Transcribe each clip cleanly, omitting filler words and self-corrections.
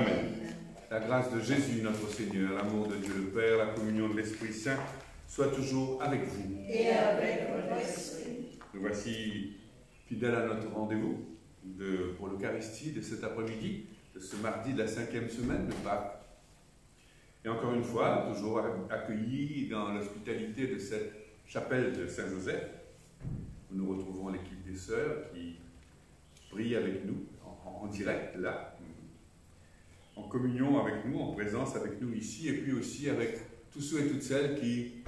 Amen. La grâce de Jésus, notre Seigneur, l'amour de Dieu le Père, la communion de l'Esprit Saint, soit toujours avec vous. Et avec votre esprit. Nous voici fidèles à notre rendez-vous pour l'Eucharistie de cet après-midi, de ce mardi de la 5e semaine de Pâques. Et encore une fois, toujours accueillis dans l'hospitalité de cette chapelle de Saint-Joseph, où nous retrouvons l'équipe des sœurs qui prient avec nous, en direct, là, en communion avec nous, en présence avec nous ici, et puis aussi avec tous ceux et toutes celles qui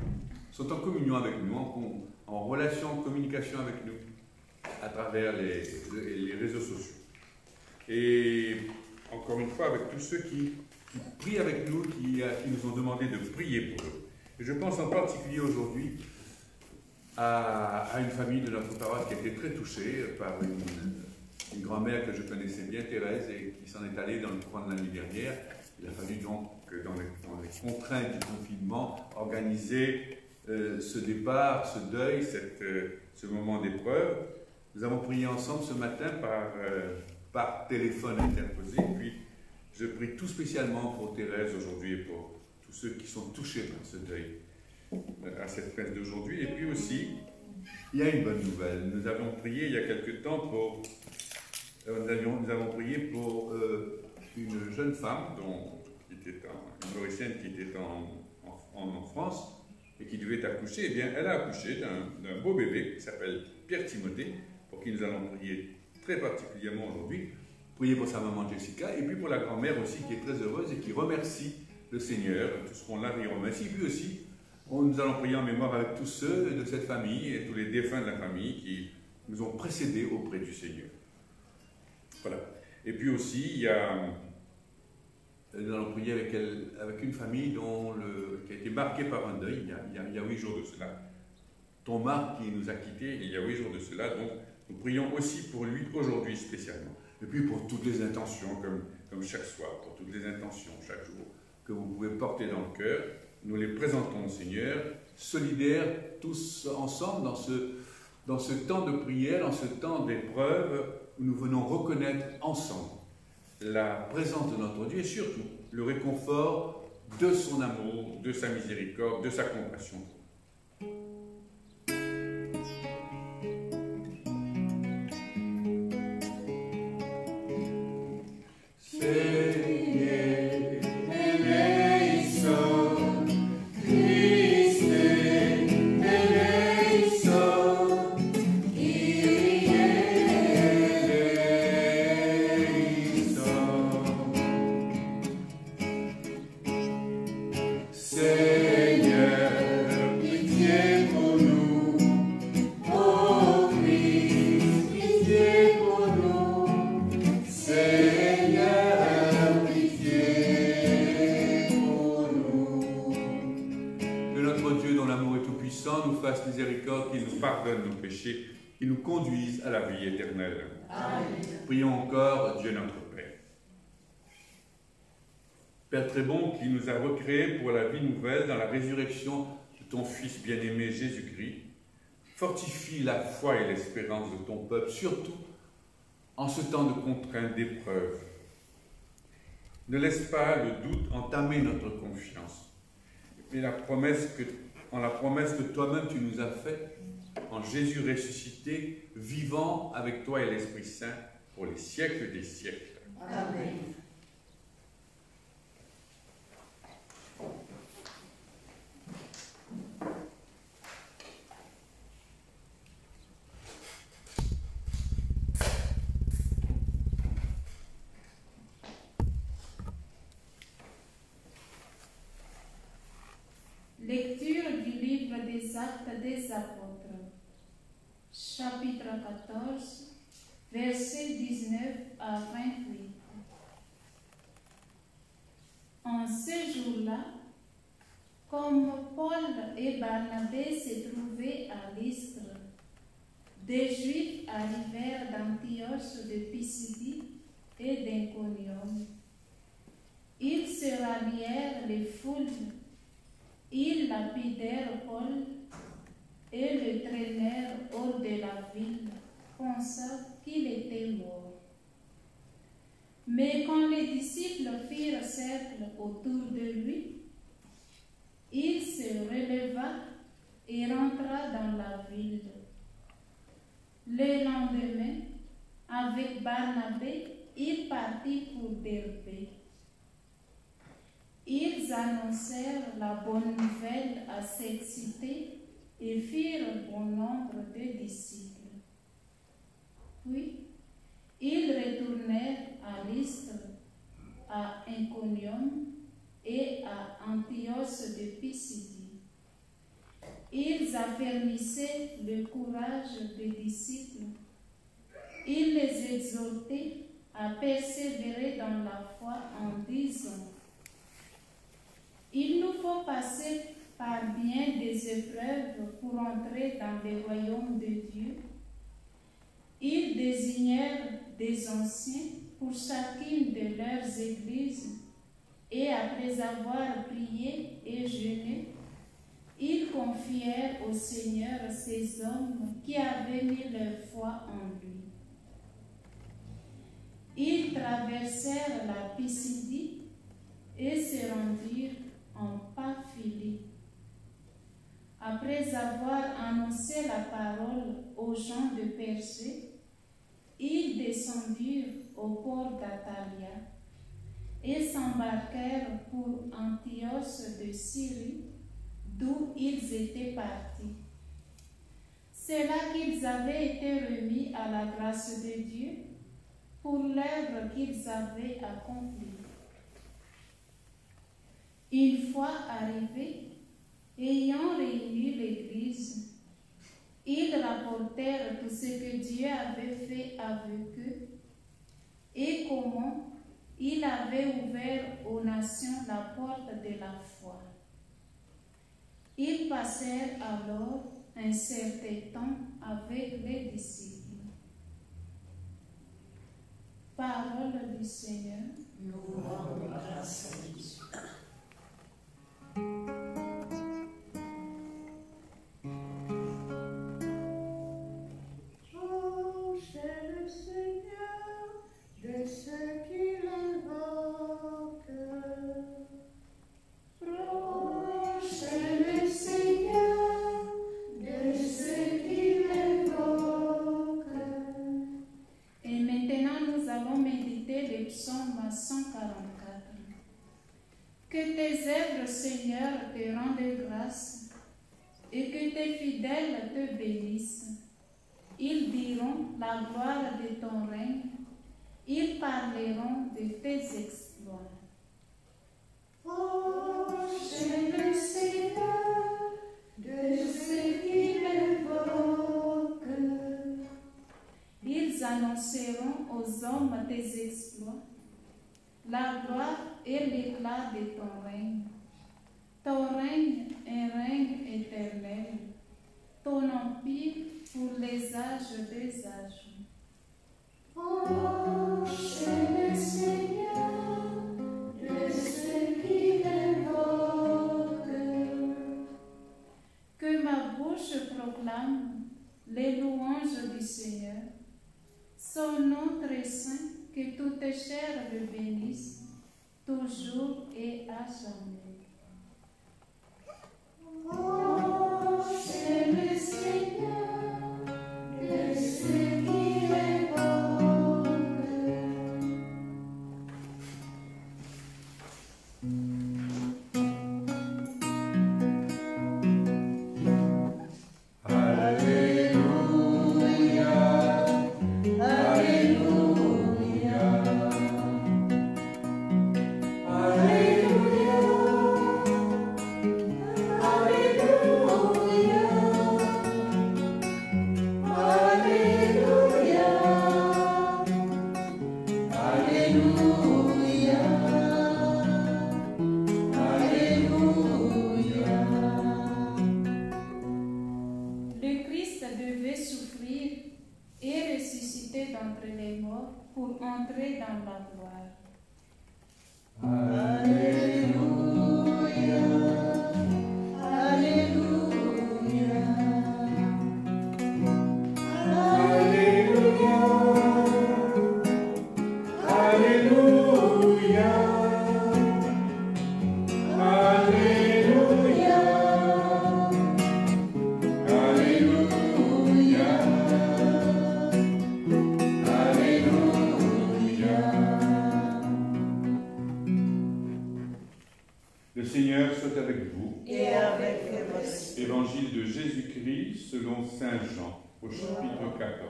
sont en communion avec nous, en relation, en communication avec nous, à travers les réseaux sociaux. Et encore une fois, avec tous ceux qui prient avec nous, qui nous ont demandé de prier pour eux. Et je pense en particulier aujourd'hui à une famille de notre paroisse qui a été très touchée par une grand-mère que je connaissais bien, Thérèse, et qui s'en est allée dans le courant de l'année dernière. Il a fallu donc, dans les contraintes du confinement, organiser ce départ, ce deuil, ce moment d'épreuve. Nous avons prié ensemble ce matin par téléphone interposé, puis je prie tout spécialement pour Thérèse aujourd'hui et pour tous ceux qui sont touchés par ce deuil à cette messe d'aujourd'hui. Et puis aussi, il y a une bonne nouvelle. Nous avons prié il y a quelque temps pour... Nous avons prié pour une jeune femme, une Mauricienne qui était en France et qui devait accoucher. Eh bien, elle a accouché d'un beau bébé qui s'appelle Pierre Timothée, pour qui nous allons prier très particulièrement aujourd'hui. Prier pour sa maman Jessica, et puis pour la grand-mère aussi, qui est très heureuse et qui remercie le Seigneur. Tous seront là, ils remercient. Et puis aussi, nous allons prier en mémoire avec tous ceux de cette famille et tous les défunts de la famille qui nous ont précédés auprès du Seigneur. Voilà. Et puis aussi, nous allons prier avec une famille qui a été marquée par un deuil il y a 8 jours de cela. Ton Marc qui nous a quittés il y a 8 jours de cela, donc nous prions aussi pour lui aujourd'hui spécialement. Et puis pour toutes les intentions, comme chaque soir, pour toutes les intentions chaque jour, que vous pouvez porter dans le cœur, nous les présentons au Seigneur, solidaires tous ensemble dans ce temps de prière, dans ce temps d'épreuve, où nous venons reconnaître ensemble la présence de notre Dieu et surtout le réconfort de son amour, de sa miséricorde, de sa compassion. Qui nous conduisent à la vie éternelle. Amen. Prions encore Dieu notre Père. Père très bon, qui nous a recréés pour la vie nouvelle dans la résurrection de ton Fils bien-aimé Jésus-Christ, fortifie la foi et l'espérance de ton peuple, surtout en ce temps de contrainte, d'épreuve. Ne laisse pas le doute entamer notre confiance, mais en la promesse que toi-même tu nous as faite, en Jésus ressuscité, vivant avec toi et l'Esprit Saint pour les siècles des siècles. Amen. Lecture du livre des Actes des Apôtres. Chapitre 14, versets 19 à 28. En ce jour-là, comme Paul et Barnabé se trouvaient à Lystre, des Juifs arrivèrent d'Antioche de Pisidie et d'Iconium. Ils se rallièrent les foules, ils lapidèrent Paul et le traînèrent hors de la ville, pensant qu'il était mort. Mais quand les disciples firent autour de lui, il se releva et rentra dans la ville. Le lendemain, avec Barnabé, il partit pour Derbé. Ils annoncèrent la bonne nouvelle à cette cité et firent bon nombre de disciples. Puis, ils retournèrent à Lystre, à Iconium et à Antioche de Pisidie. Ils affermissaient le courage des disciples. Ils les exhortaient à persévérer dans la foi en disant: il nous faut passer par bien des épreuves pour entrer dans le royaume de Dieu. Ils désignèrent des anciens pour chacune de leurs églises, et après avoir prié et jeûné, ils confièrent au Seigneur ces hommes qui avaient mis leur foi en lui. Ils traversèrent la Pisidie et se rendirent en Pamphylie. Après avoir annoncé la parole aux gens de Pergé, ils descendirent au port d'Atalia et s'embarquèrent pour Antioche de Syrie, d'où ils étaient partis. C'est là qu'ils avaient été remis à la grâce de Dieu pour l'œuvre qu'ils avaient accomplie. Une fois arrivés, ayant réuni l'Église, ils rapportèrent tout ce que Dieu avait fait avec eux et comment il avait ouvert aux nations la porte de la foi. Ils passèrent alors un certain temps avec les disciples. Parole du Seigneur. Nous rendons grâce à Dieu. Que tes œuvres, Seigneur, te rendent grâce et que tes fidèles te bénissent. Ils diront la gloire de ton règne, ils parleront de tes exploits. Proche le Seigneur de ceux qui l'invoquent. Ils annonceront aux hommes tes exploits, la gloire et l'éclat de ton règne. Ton règne est un règne éternel, ton empire pour les âges des âges. Proche le Seigneur de ceux qui l'invoquent. Que ma bouche proclame les louanges du Seigneur, son nom très saint, que toute chair le bénisse, toujours et à jamais. Proche le Seigneur de ceux qui l'invoquent. Le Seigneur soit avec vous. Et avec votre esprit. Évangile de Jésus-Christ selon saint Jean, au chapitre 14.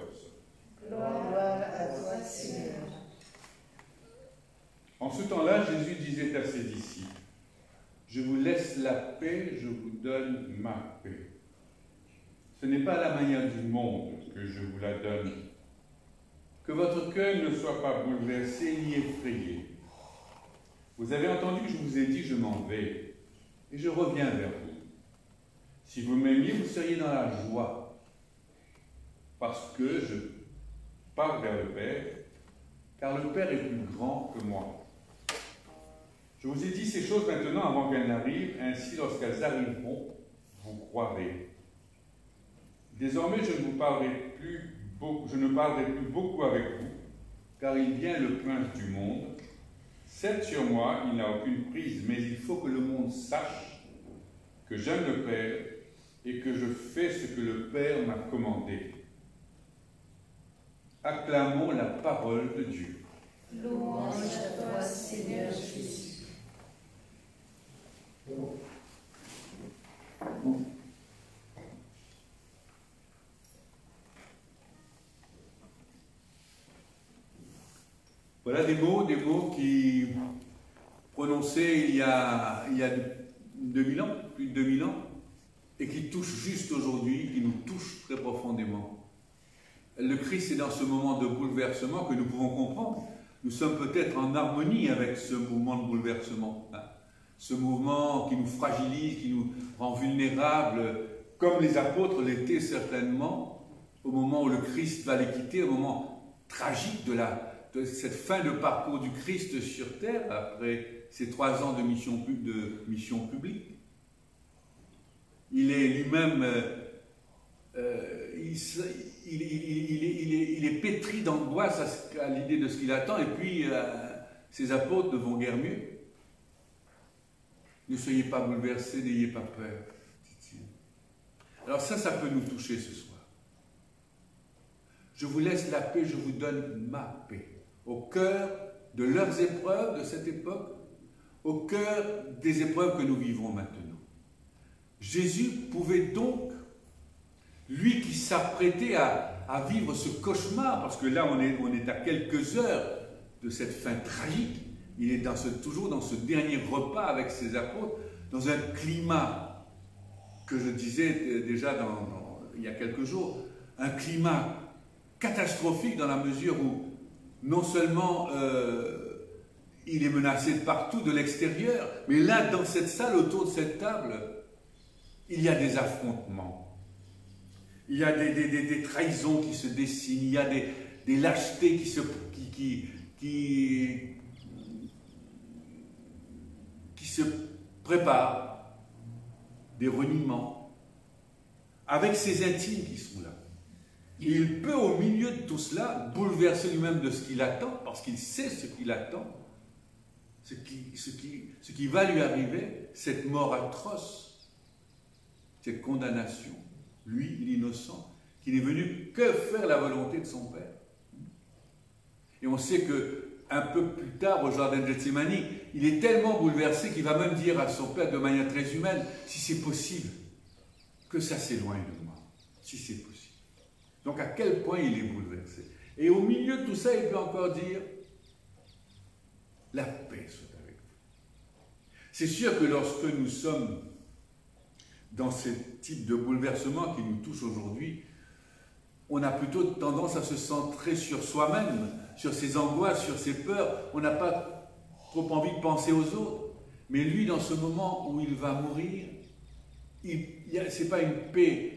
Gloire à toi, Seigneur. En ce temps-là, Jésus disait à ses disciples, « Je vous laisse la paix, je vous donne ma paix. Ce n'est pas la manière du monde que je vous la donne. Que votre cœur ne soit pas bouleversé ni effrayé. Vous avez entendu que je vous ai dit, je m'en vais, et je reviens vers vous. Si vous m'aimiez, vous seriez dans la joie, parce que je pars vers le Père, car le Père est plus grand que moi. Je vous ai dit ces choses maintenant avant qu'elles n'arrivent, ainsi lorsqu'elles arriveront, vous croirez. Désormais, je ne parlerai plus beaucoup avec vous, car il vient le prince du monde. Certes, sur moi, il n'a aucune prise, mais il faut que le monde sache que j'aime le Père et que je fais ce que le Père m'a commandé. Acclamons la parole de Dieu. Louange à toi, Seigneur Jésus. Voilà des mots qui, prononcés il y a 2000 ans, plus de 2000 ans, et qui touchent juste aujourd'hui, qui nous touchent très profondément. Le Christ est dans ce moment de bouleversement que nous pouvons comprendre. Nous sommes peut-être en harmonie avec ce mouvement de bouleversement. Ce mouvement qui nous fragilise, qui nous rend vulnérables, comme les apôtres l'étaient certainement, au moment où le Christ va les quitter, au moment tragique de cette fin de parcours du Christ sur terre, après ces 3 ans de mission publique. Il est lui-même, il est pétri d'angoisse à l'idée de ce qu'il attend, et puis ses apôtres ne vont guère mieux. Ne soyez pas bouleversés, n'ayez pas peur, dit-il. Alors ça peut nous toucher ce soir. Je vous laisse la paix, je vous donne ma paix. Au cœur de leurs épreuves de cette époque, au cœur des épreuves que nous vivons maintenant. Jésus pouvait donc, lui qui s'apprêtait à vivre ce cauchemar, parce que là on est à quelques heures de cette fin tragique, il est toujours dans ce dernier repas avec ses apôtres, dans un climat que je disais déjà il y a quelques jours, un climat catastrophique dans la mesure où non seulement il est menacé de partout, de l'extérieur, mais là, dans cette salle, autour de cette table, il y a des affrontements. Il y a des trahisons qui se dessinent, il y a des lâchetés qui se préparent, des reniements, avec ses intimes qui sont là. Il peut, au milieu de tout cela, bouleverser lui-même de ce qu'il attend, parce qu'il sait ce qu'il attend, ce qui va lui arriver, cette mort atroce, cette condamnation. Lui, l'innocent, qui n'est venu que faire la volonté de son Père. Et on sait qu'un peu plus tard, au jardin de Gethsémani, il est tellement bouleversé qu'il va même dire à son Père de manière très humaine, si c'est possible, que ça s'éloigne de moi, si c'est possible. Donc à quel point il est bouleversé. Et au milieu de tout ça, il peut encore dire, la paix soit avec vous. C'est sûr que lorsque nous sommes dans ce type de bouleversement qui nous touche aujourd'hui, on a plutôt tendance à se centrer sur soi-même, sur ses angoisses, sur ses peurs. On n'a pas trop envie de penser aux autres. Mais lui, dans ce moment où il va mourir, ce n'est pas une paix.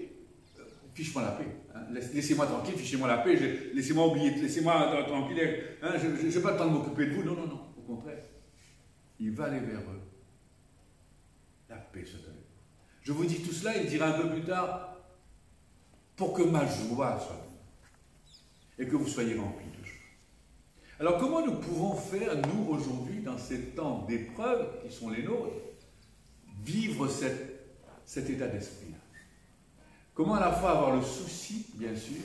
Fiche-moi la paix. Hein. Laissez-moi tranquille, fichez-moi la paix. Laissez-moi oublier, laissez-moi tranquille. Hein, je n'ai pas le temps de m'occuper de vous. Non, non, non. Au contraire. Il va aller vers eux. La paix soit avec vous. Je vous dis tout cela, il dira un peu plus tard, pour que ma joie soit et que vous soyez remplis de joie. Alors comment nous pouvons faire, nous, aujourd'hui, dans ces temps d'épreuves qui sont les nôtres, vivre cet état d'esprit-là? Comment à la fois avoir le souci, bien sûr,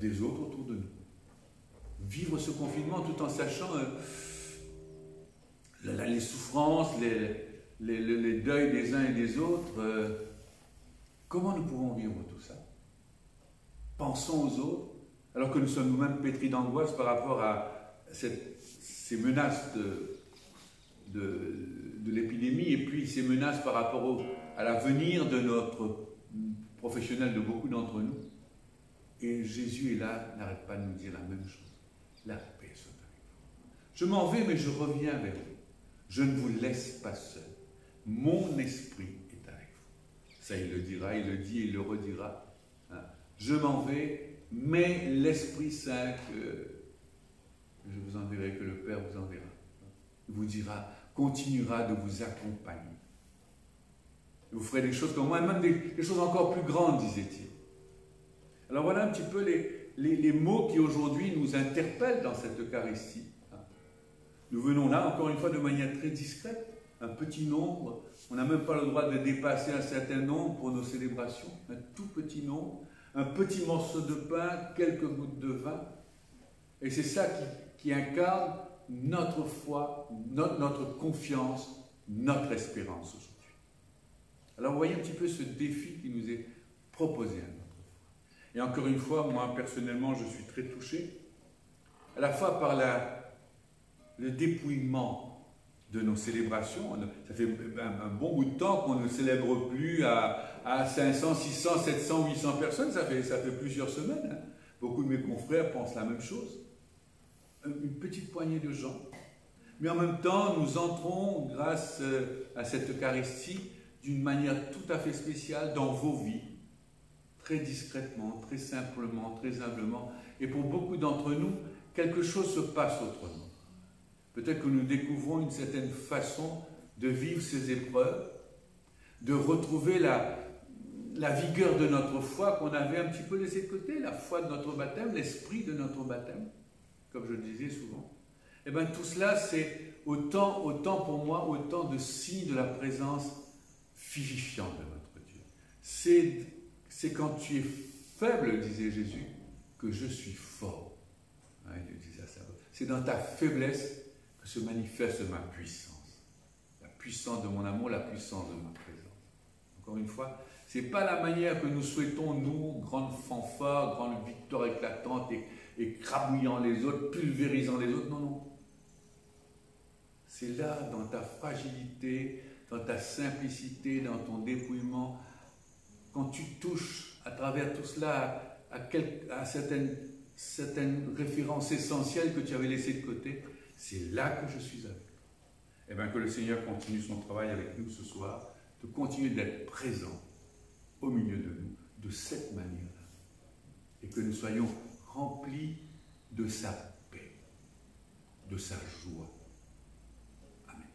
des autres autour de nous? Vivre ce confinement tout en sachant les souffrances, les deuils des uns et des autres, comment nous pouvons vivre tout ça? Pensons aux autres, alors que nous sommes nous-mêmes pétris d'angoisse par rapport à ces menaces de l'épidémie, et puis ces menaces par rapport à l'avenir de notre professionnel, de beaucoup d'entre nous. Et Jésus est là, n'arrête pas de nous dire la même chose. La paix soit avec vous. Je m'en vais, mais je reviens vers vous. Je ne vous laisse pas seul. Mon esprit est avec vous. Ça, il le dira, il le dit, il le redira. Hein. Je m'en vais, mais l'Esprit Saint que je vous enverrai, que le Père vous enverra, vous dira, continuera de vous accompagner. Vous ferez des choses comme moi, même des choses encore plus grandes, disait-il. Alors voilà un petit peu les mots qui aujourd'hui nous interpellent dans cette Eucharistie. Nous venons là, encore une fois, de manière très discrète, un petit nombre. On n'a même pas le droit de dépasser un certain nombre pour nos célébrations. Un tout petit nombre, un petit morceau de pain, quelques gouttes de vin. Et c'est ça qui incarne notre foi, notre confiance, notre espérance aujourd'hui. Alors vous voyez un petit peu ce défi qui nous est proposé à notre foi. Et encore une fois, moi personnellement, je suis très touché, à la fois par le dépouillement de nos célébrations. Ça fait un bon bout de temps qu'on ne célèbre plus à 500, 600, 700, 800 personnes, ça fait plusieurs semaines. Hein. Beaucoup de mes confrères pensent la même chose. Une petite poignée de gens. Mais en même temps, nous entrons, grâce à cette Eucharistie, d'une manière tout à fait spéciale dans vos vies, très discrètement, très simplement, très humblement. Et pour beaucoup d'entre nous, quelque chose se passe autrement. Peut-être que nous découvrons une certaine façon de vivre ces épreuves, de retrouver la vigueur de notre foi qu'on avait un petit peu laissée de côté, la foi de notre baptême, l'esprit de notre baptême, comme je le disais souvent. Et bien tout cela, c'est autant pour moi, autant de signes de la présence vivifiante de notre Dieu. C'est quand tu es faible, disait Jésus, que je suis fort. Hein, il disait ça. C'est dans ta faiblesse que se manifeste ma puissance. La puissance de mon amour, la puissance de ma présence. Encore une fois, ce n'est pas la manière que nous souhaitons, nous, grande fanfare, grande victoire éclatante et crabouillant les autres, pulvérisant les autres. Non, non. C'est là, dans ta fragilité, dans ta simplicité, dans ton dépouillement, quand tu touches à travers tout cela à certaines références essentielles que tu avais laissées de côté, c'est là que je suis avec toi. Et bien que le Seigneur continue son travail avec nous ce soir, de continuer d'être présent au milieu de nous, de cette manière-là. Et que nous soyons remplis de sa paix, de sa joie. Amen.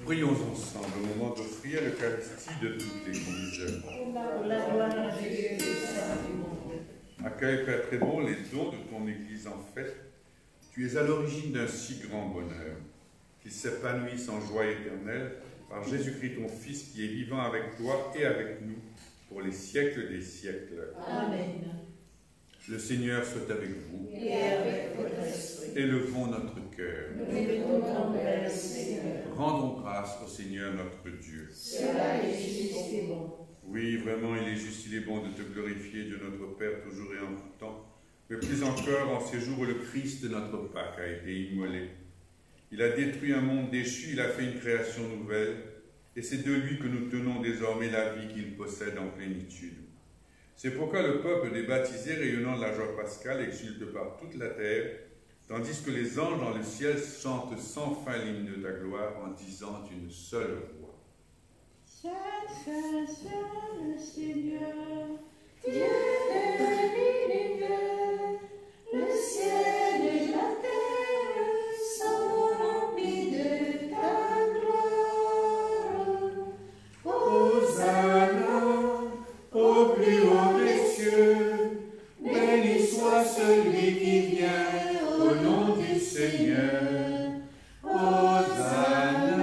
Prions ensemble au moment d'offrir l'Eucharistie de toutes les conditions. Accueille, Père très bon, les dons de ton Église en fête. Tu es à l'origine d'un si grand bonheur, qu'ils s'épanouissent en joie éternelle par Jésus-Christ ton Fils, qui est vivant avec toi et avec nous pour les siècles des siècles. Amen. Le Seigneur soit avec vous. Et avec votre esprit. Élevons notre cœur. Nous détournons vers le Seigneur. Rendons grâce au Seigneur notre Dieu. Cela est juste et bon. Oui, vraiment, il est juste, il est bon de te glorifier, Dieu notre Père, toujours et en tout temps. Mais plus encore en ces jours où le Christ de notre Pâque a été immolé. Il a détruit un monde déchu, il a fait une création nouvelle. Et c'est de lui que nous tenons désormais la vie qu'il possède en plénitude. C'est pourquoi le peuple des baptisés, rayonnant de la joie pascale, exulte par toute la terre, tandis que les anges dans le ciel chantent sans fin l'hymne de ta gloire en disant d'une seule voix. Saint, Saint, le Seigneur, Dieu de l'univers, le ciel et la terre sont remplis de ta gloire. Hosanna au plus haut des cieux, béni soit celui qui vient au nom du Seigneur. Hosanna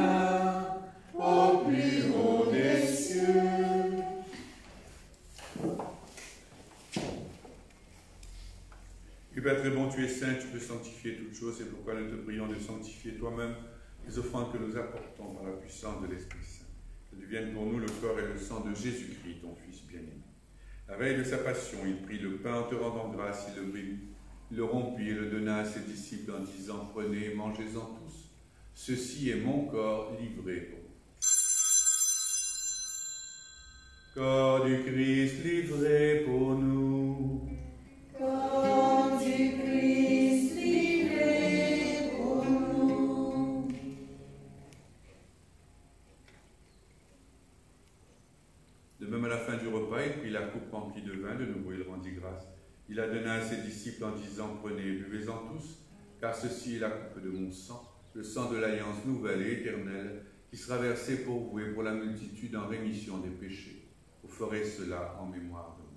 au plus haut des cieux. Père très bon, tu es saint, tu peux sanctifier toutes choses, c'est pourquoi nous te prions de sanctifier toi-même les offrandes que nous apportons par la puissance de l'Esprit Saint. Que deviennent pour nous le corps et le sang de Jésus-Christ, ton Fils bien-aimé. La veille de sa passion, il prit le pain en te rendant grâce, il le bénit, il le rompit et le donna à ses disciples en disant, prenez, mangez-en tous. Ceci est mon corps livré pour vous. Corps du Christ livré pour nous. Corps du Christ livré pour nous. De même, à la fin du repas, il prit la coupe remplie de vin, de nouveau il rendit grâce. Il la donna à ses disciples en disant, prenez et buvez-en tous, car ceci est la coupe de mon sang, le sang de l'alliance nouvelle et éternelle, qui sera versé pour vous et pour la multitude en rémission des péchés. Vous ferez cela en mémoire de moi.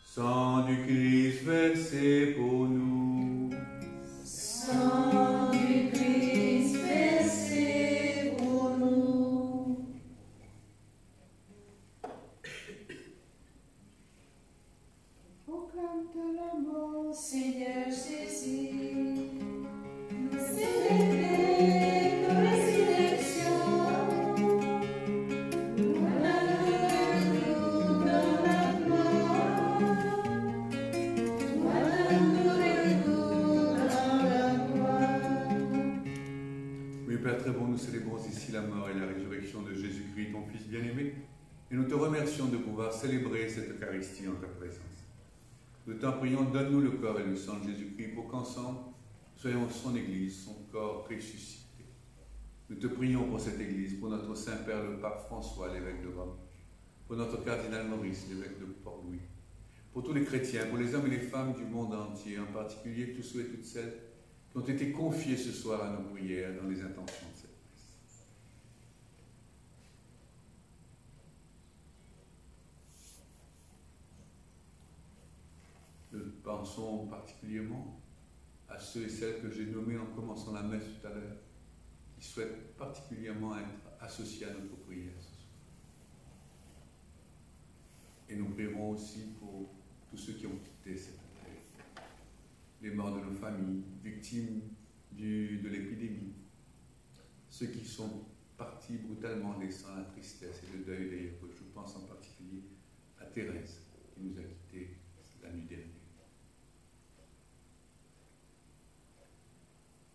Sang du Christ versé pour nous. Sang du Christ versé pour nous. proclame ta mort, Seigneur Jésus, nous célébrer ta résurrection. Nous dans la gloire. Oui, Père très bon, nous célébrons ici la mort et la résurrection de Jésus-Christ, ton Fils bien-aimé, et nous te remercions de pouvoir célébrer cette Eucharistie en ta présence. Nous t'en prions, donne-nous le corps et le sang de Jésus-Christ pour qu'ensemble, soyons son Église, son corps ressuscité. Nous te prions pour cette Église, pour notre Saint-Père le Pape François, l'évêque de Rome, pour notre cardinal Maurice, l'évêque de Port-Louis, pour tous les chrétiens, pour les hommes et les femmes du monde entier, en particulier tous ceux et toutes celles qui ont été confiés ce soir à nos prières dans les intentions de cette messe. Nous pensons particulièrement à ceux et celles que j'ai nommés en commençant la messe tout à l'heure, qui souhaitent particulièrement être associés à notre prière ce soir. Et nous prierons aussi pour tous ceux qui ont quitté cette terre, les morts de nos familles, victimes de l'épidémie, ceux qui sont partis brutalement laissant la tristesse et le deuil d'ailleurs. Je pense en particulier à Thérèse qui nous a quittés la nuit dernière.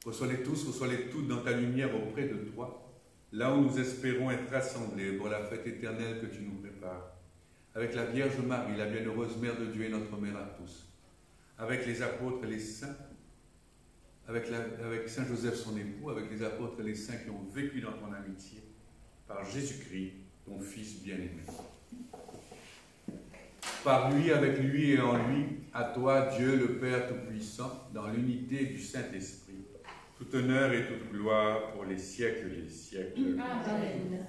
Reçois-les tous, reçois-les toutes dans ta lumière auprès de toi, là où nous espérons être rassemblés pour la fête éternelle que tu nous prépares, avec la Vierge Marie, la bienheureuse Mère de Dieu et notre Mère à tous, avec les apôtres et les saints, avec Saint Joseph son époux, avec les apôtres et les saints qui ont vécu dans ton amitié, par Jésus-Christ, ton Fils bien-aimé. Par lui, avec lui et en lui, à toi, Dieu le Père Tout-Puissant, dans l'unité du Saint-Esprit, tout honneur et toute gloire pour les siècles des siècles. Amen.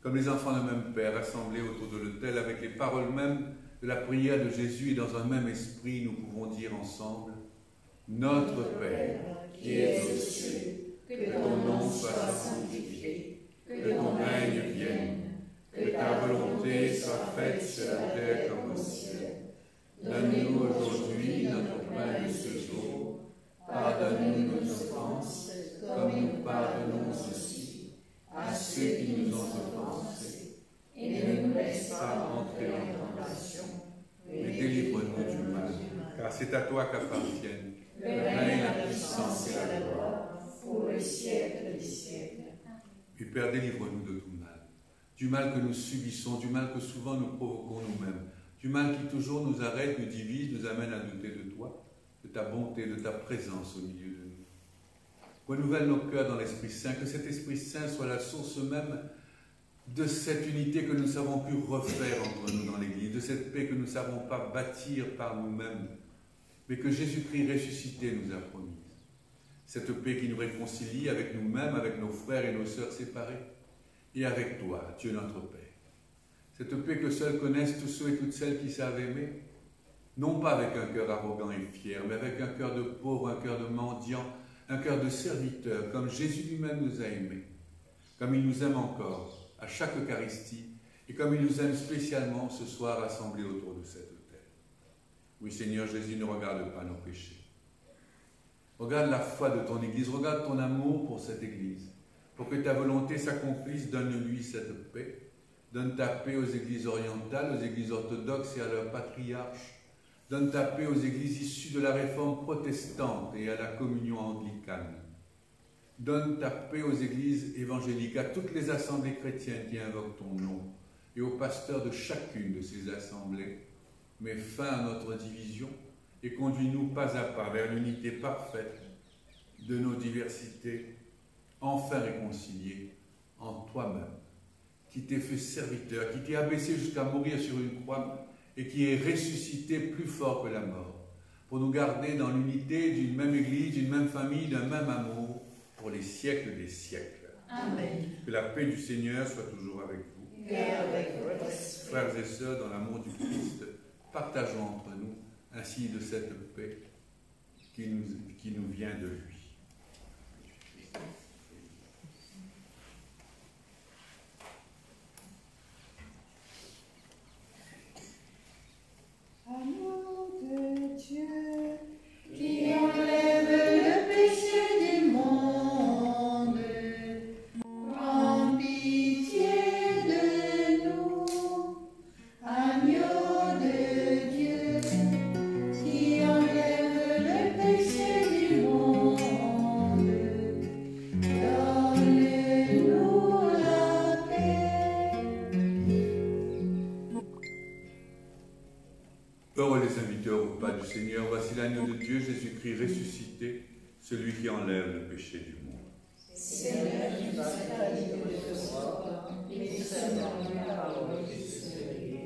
Comme les enfants d'un même Père, rassemblés autour de l'autel, avec les paroles mêmes de la prière de Jésus et dans un même esprit, nous pouvons dire ensemble, Notre Père, qui es aux cieux, que ton nom soit sanctifié, que ton règne vienne, Que ta volonté soit faite sur la terre comme au ciel. Donne-nous aujourd'hui notre pain de ce jour. Pardonne-nous nos offenses, comme nous pardonnons aussi à ceux qui nous ont offensés. Et ne nous laisse pas entrer en tentation, mais délivre-nous du mal. Car c'est à toi qu'appartiennent le règne, la puissance et la gloire, pour le siècle des siècles. Et Père, délivre-nous de tout mal. Du mal que nous subissons, du mal que souvent nous provoquons nous-mêmes, du mal qui toujours nous arrête, nous divise, nous amène à douter de toi, de ta bonté, de ta présence au milieu de nous. Renouvelle nos cœurs dans l'Esprit Saint, que cet Esprit Saint soit la source même de cette unité que nous savons plus refaire entre nous dans l'Église, de cette paix que nous ne savons pas bâtir par nous-mêmes, mais que Jésus-Christ ressuscité nous a promise. Cette paix qui nous réconcilie avec nous-mêmes, avec nos frères et nos sœurs séparés, et avec toi, Dieu notre Père. Cette paix que seuls connaissent tous ceux et toutes celles qui savent aimer, non pas avec un cœur arrogant et fier, mais avec un cœur de pauvre, un cœur de mendiant, un cœur de serviteur, comme Jésus lui-même nous a aimés, comme il nous aime encore à chaque Eucharistie, et comme il nous aime spécialement ce soir rassemblés autour de cette autel. Oui, Seigneur Jésus, ne regarde pas nos péchés. Regarde la foi de ton Église, regarde ton amour pour cette Église. Pour que ta volonté s'accomplisse, donne-lui cette paix. Donne ta paix aux Églises orientales, aux Églises orthodoxes et à leurs patriarches. Donne ta paix aux Églises issues de la réforme protestante et à la communion anglicane. Donne ta paix aux Églises évangéliques, à toutes les assemblées chrétiennes qui invoquent ton nom, et aux pasteurs de chacune de ces assemblées. Mets fin à notre division et conduis-nous pas à pas vers l'unité parfaite de nos diversités, enfin réconciliés en toi-même, qui t'es fait serviteur, qui t'es abaissé jusqu'à mourir sur une croix et qui est ressuscité plus fort que la mort, pour nous garder dans l'unité d'une même Église, d'une même famille, d'un même amour, pour les siècles des siècles. Amen. Que la paix du Seigneur soit toujours avec vous. Et avec votre esprit. Frères et sœurs, dans l'amour du Christ, partageons entre nous ainsi de cette paix qui nous vient de lui. Amour de Dieu, Qui enlève le péché du monde, prends pitié de nous. Agneau de Dieu, qui enlève le péché du monde, donne-nous la paix. Heureux les invités au repas du Seigneur, voici l'agneau de Dieu, Jésus-Christ ressuscité, celui qui enlève le péché du monde. Seigneur, tu vas pas libre de ce corps, mais seulement une parole qui se guérit.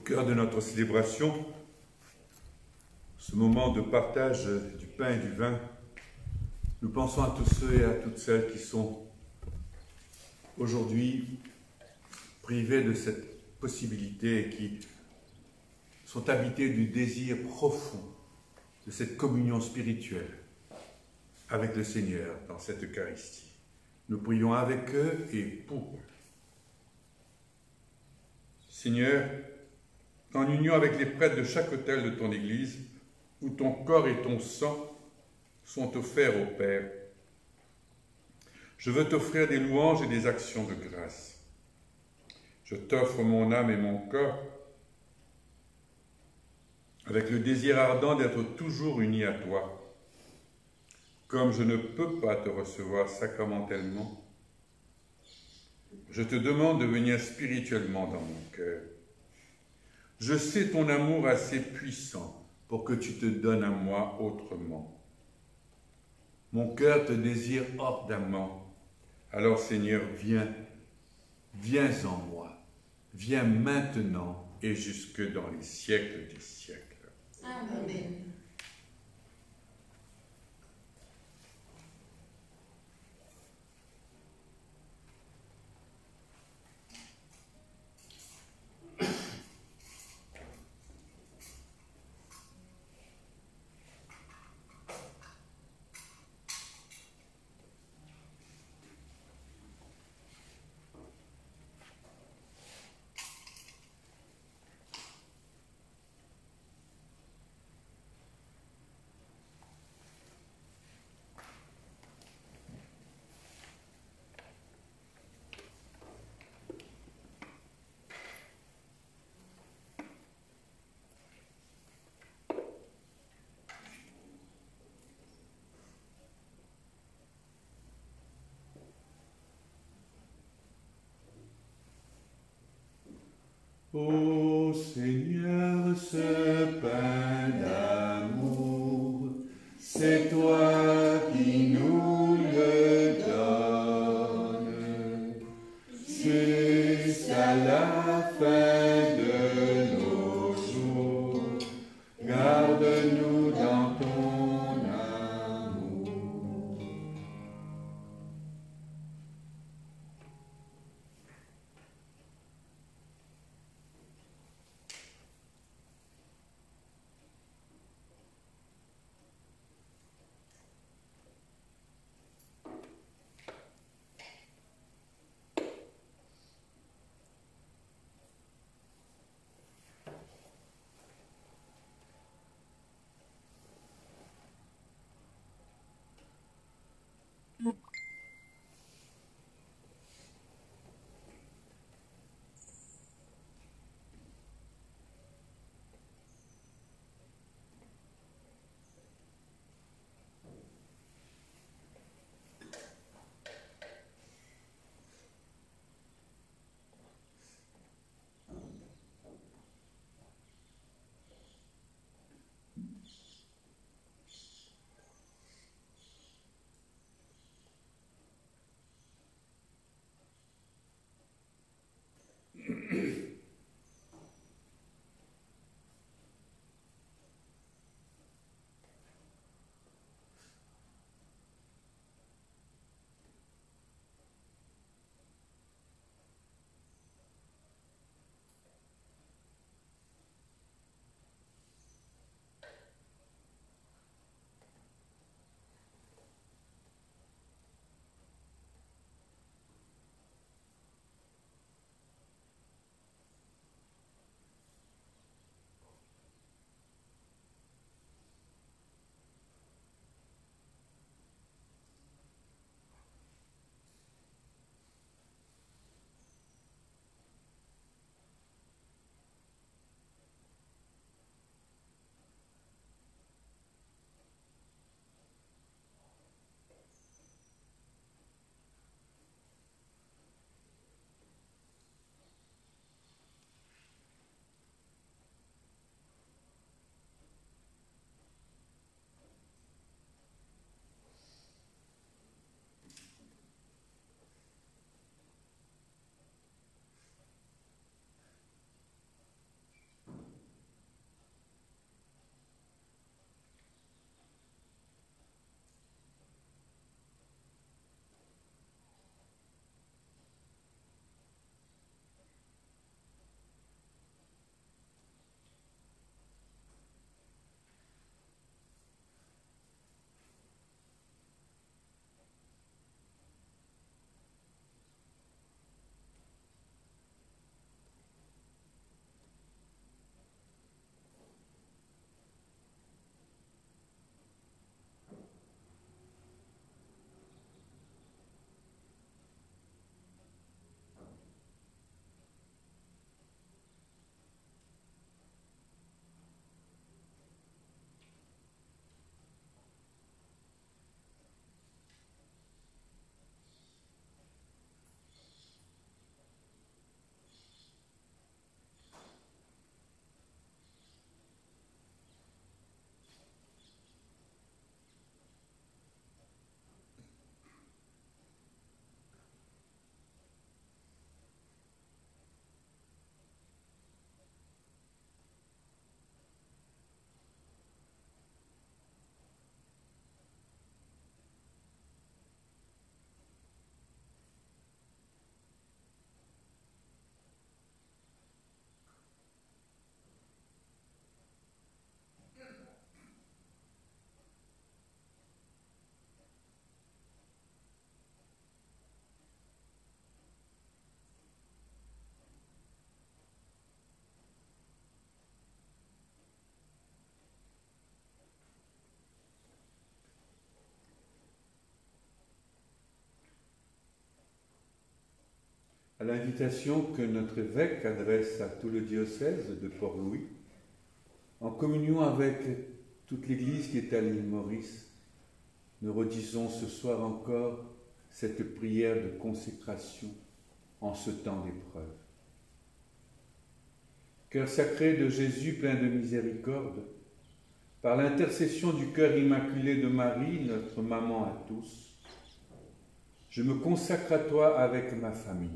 cœur de notre célébration, ce moment de partage du pain et du vin, nous pensons à tous ceux et à toutes celles qui sont aujourd'hui privés de cette possibilité et qui sont habités du désir profond de cette communion spirituelle avec le Seigneur dans cette Eucharistie. Nous prions avec eux et pour eux. Seigneur, en union avec les prêtres de chaque autel de ton Église, où ton corps et ton sang sont offerts au Père, je veux t'offrir des louanges et des actions de grâce. Je t'offre mon âme et mon corps, avec le désir ardent d'être toujours unis à toi. Comme je ne peux pas te recevoir sacramentellement, je te demande de venir spirituellement dans mon cœur. Je sais ton amour assez puissant pour que tu te donnes à moi autrement. Mon cœur te désire ardemment. Alors Seigneur, viens en moi. Viens maintenant et jusque dans les siècles des siècles. Amen. Ô Seigneur, ce pain d'amour, c'est toi qui nous le donnes, jusqu'à la fin de nos jours. Garde-nous dans ton amour. À l'invitation que notre évêque adresse à tout le diocèse de Port-Louis, en communion avec toute l'Église qui est à l'île Maurice, nous redisons ce soir encore cette prière de consécration en ce temps d'épreuve. Cœur sacré de Jésus plein de miséricorde, par l'intercession du cœur immaculé de Marie, notre maman à tous, je me consacre à toi avec ma famille.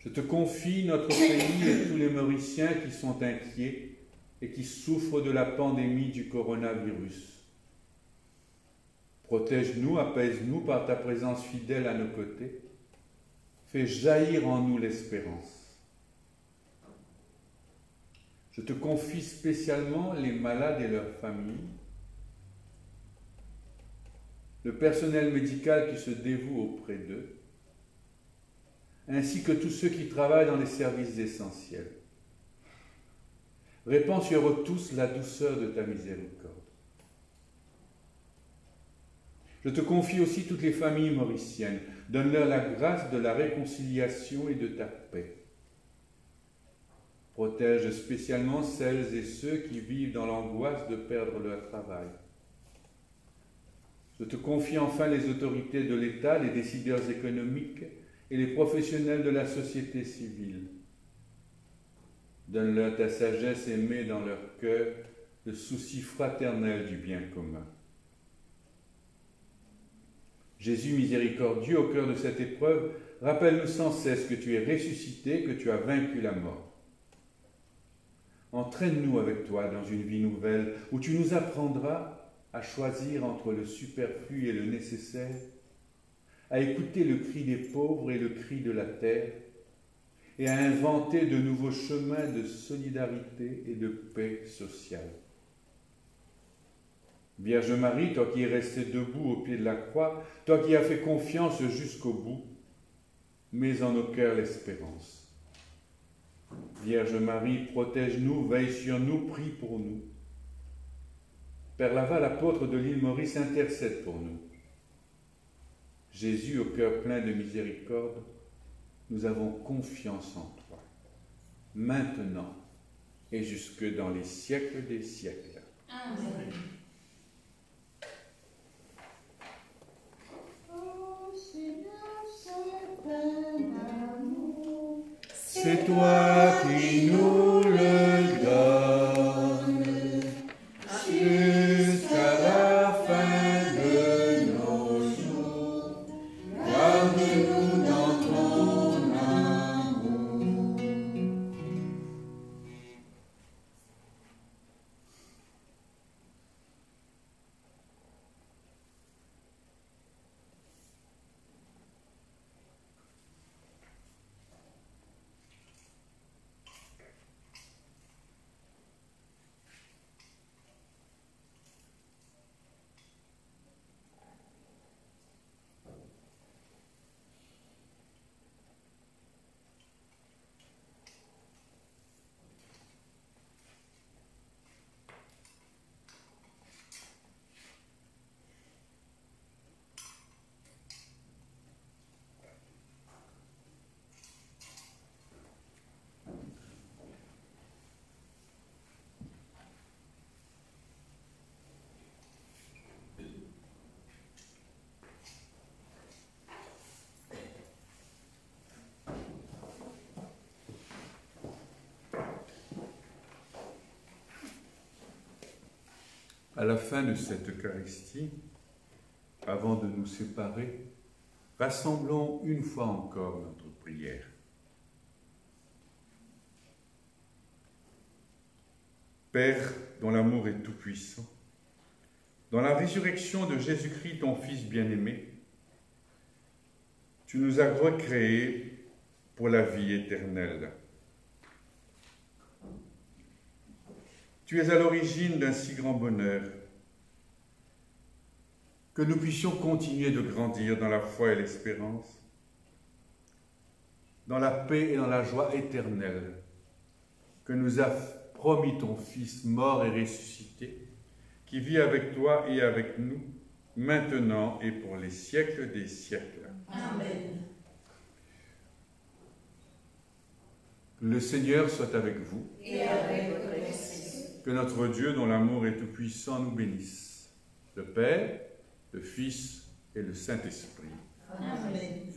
Je te confie notre pays et tous les Mauriciens qui sont inquiets et qui souffrent de la pandémie du coronavirus. Protège-nous, apaise-nous par ta présence fidèle à nos côtés. Fais jaillir en nous l'espérance. Je te confie spécialement les malades et leurs familles, le personnel médical qui se dévoue auprès d'eux, ainsi que tous ceux qui travaillent dans les services essentiels. Répands sur eux tous la douceur de ta miséricorde. Je te confie aussi toutes les familles mauriciennes. Donne-leur la grâce de la réconciliation et de ta paix. Protège spécialement celles et ceux qui vivent dans l'angoisse de perdre leur travail. Je te confie enfin les autorités de l'État, les décideurs économiques et les professionnels de la société civile. Donne-leur ta sagesse et mets dans leur cœur le souci fraternel du bien commun. Jésus miséricordieux, au cœur de cette épreuve, rappelle-nous sans cesse que tu es ressuscité, que tu as vaincu la mort. Entraîne-nous avec toi dans une vie nouvelle où tu nous apprendras à choisir entre le superflu et le nécessaire, à écouter le cri des pauvres et le cri de la terre, et à inventer de nouveaux chemins de solidarité et de paix sociale. Vierge Marie, toi qui es restée debout au pied de la croix, toi qui as fait confiance jusqu'au bout, mets en nos cœurs l'espérance. Vierge Marie, protège-nous, veille sur nous, prie pour nous. Père Laval, apôtre de l'île Maurice, intercède pour nous. Jésus, au cœur plein de miséricorde, nous avons confiance en toi, maintenant et jusque dans les siècles des siècles. Amen. Oh Seigneur, c'est un amour. C'est toi qui nous le donnes jusqu'à la fin de nos jours. Garde-nous dans ton amour. À la fin de cette Eucharistie, avant de nous séparer, rassemblons une fois encore notre prière. Père, dont l'amour est tout-puissant, dans la résurrection de Jésus-Christ, ton Fils bien-aimé, tu nous as recréés pour la vie éternelle. Tu es à l'origine d'un si grand bonheur, que nous puissions continuer de grandir dans la foi et l'espérance, dans la paix et dans la joie éternelle que nous a promis ton Fils mort et ressuscité, qui vit avec toi et avec nous, maintenant et pour les siècles des siècles. Amen. Le Seigneur soit avec vous. Et avec votre esprit. Que notre Dieu, dont l'amour est tout-puissant, nous bénisse. Le Père, le Fils et le Saint-Esprit. Amen.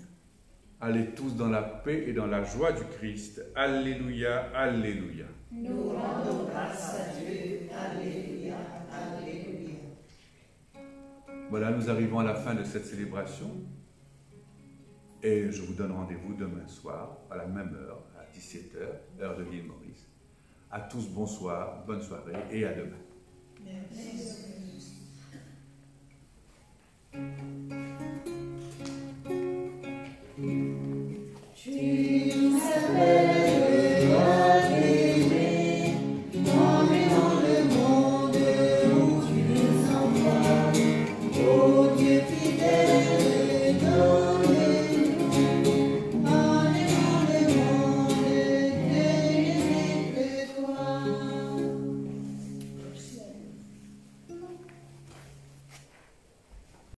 Allez tous dans la paix et dans la joie du Christ. Alléluia, alléluia. Nous rendons grâce à Dieu. Alléluia, alléluia. Voilà, nous arrivons à la fin de cette célébration. Et je vous donne rendez-vous demain soir, à la même heure, à 17h, heure de l'île Maurice. À tous, bonsoir, bonne soirée et à demain. Merci.